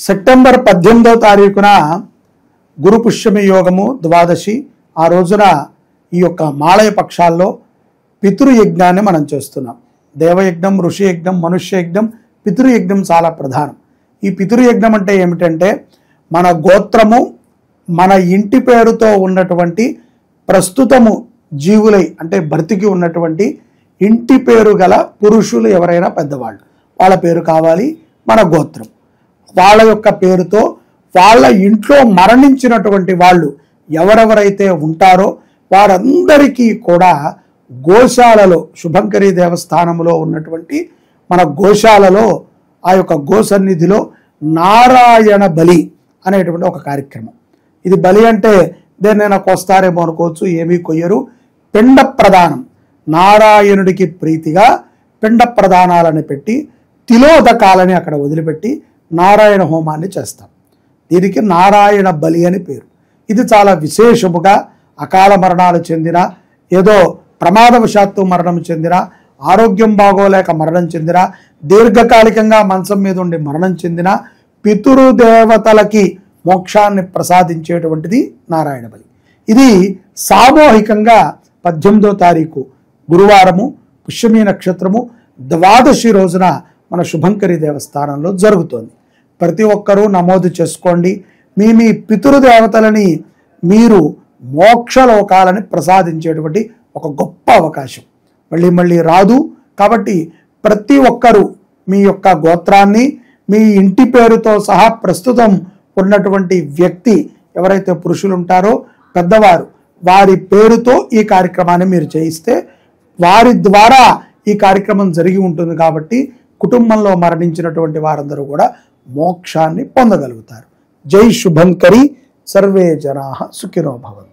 September 18వ తారీఖున గురు పుష్యమి యోగము ద్వాదశి. ఆ రోజున ఈ యొక్క మాళయ పక్షాల్లో పితృయజ్ఞాన్ని మనం చేస్తున్నాం. దేవయజ్ఞం, ఋషి యజ్ఞం, మనుష్య యజ్ఞం, పితృయజ్ఞం చాలా ప్రధానం. ఈ పితృయజ్ఞం అంటే ఏమిటంటే మన గోత్రము, మన ఇంటి పేరుతో ఉన్నటువంటి ప్రస్తుతము జీవులై అంటే బ్రతికి ఉన్నటువంటి ఇంటి పేరు గల పురుషులు ఎవరైనా పెద్దవాళ్ళు, వాళ్ళ పేరు కావాలి. మన గోత్రం వాళ్ళ యొక్క పేరుతో వాళ్ళ ఇంట్లో మరణించినటువంటి వాళ్ళు ఎవరెవరైతే ఉంటారో వారందరికీ కూడా గోశాలలో, శుభంకరి దేవస్థానంలో ఉన్నటువంటి మన గోశాలలో ఆ యొక్క గోసన్నిధిలో నారాయణ బలి అనేటువంటి ఒక కార్యక్రమం. ఇది బలి అంటే దేన్నైనా కొస్తారేమో అనుకోవచ్చు, ఏమీ కొయ్యరు. పిండ ప్రదానం, నారాయణుడికి ప్రీతిగా పిండ ప్రదానాలను పెట్టి తిలోదకాలని అక్కడ వదిలిపెట్టి నారాయణ హోమాన్ని చేస్తాం. దీనికి నారాయణ బలి అని పేరు. ఇది చాలా విశేషముగా అకాల మరణాలు చెందిన, ఏదో ప్రమాదవశాత్తు మరణం చెందిన, ఆరోగ్యం బాగోలేక మరణం చెందిన, దీర్ఘకాలికంగా మంచం మీద ఉండి మరణం చెందిన పితృదేవతలకి మోక్షాన్ని ప్రసాదించేటువంటిది నారాయణ బలి. ఇది సామూహికంగా 18వ తారీఖు గురువారము పుష్యమి నక్షత్రము ద్వాదశి రోజున మన శుభంకరి దేవస్థానంలో జరుగుతోంది. ప్రతి ఒక్కరూ నమోదు చేసుకోండి. మీ పితృదేవతలని మీరు మోక్షలోకాలని ప్రసాదించేటువంటి ఒక గొప్ప అవకాశం మళ్ళీ రాదు. కాబట్టి ప్రతి ఒక్కరూ మీ యొక్క గోత్రాన్ని, మీ ఇంటి పేరుతో సహా ప్రస్తుతం ఉన్నటువంటి వ్యక్తి ఎవరైతే పురుషులు ఉంటారో పెద్దవారు, వారి పేరుతో ఈ కార్యక్రమాన్ని మీరు చేయిస్తే వారి ద్వారా ఈ కార్యక్రమం జరిగి ఉంటుంది. కాబట్టి కుటుంబంలో మరణించినటువంటి వారందరూ కూడా మోక్షాన్ని పొందగలుగుతారు. జై శుభంకరి. సర్వే జనాః సుఖినో భవంతు.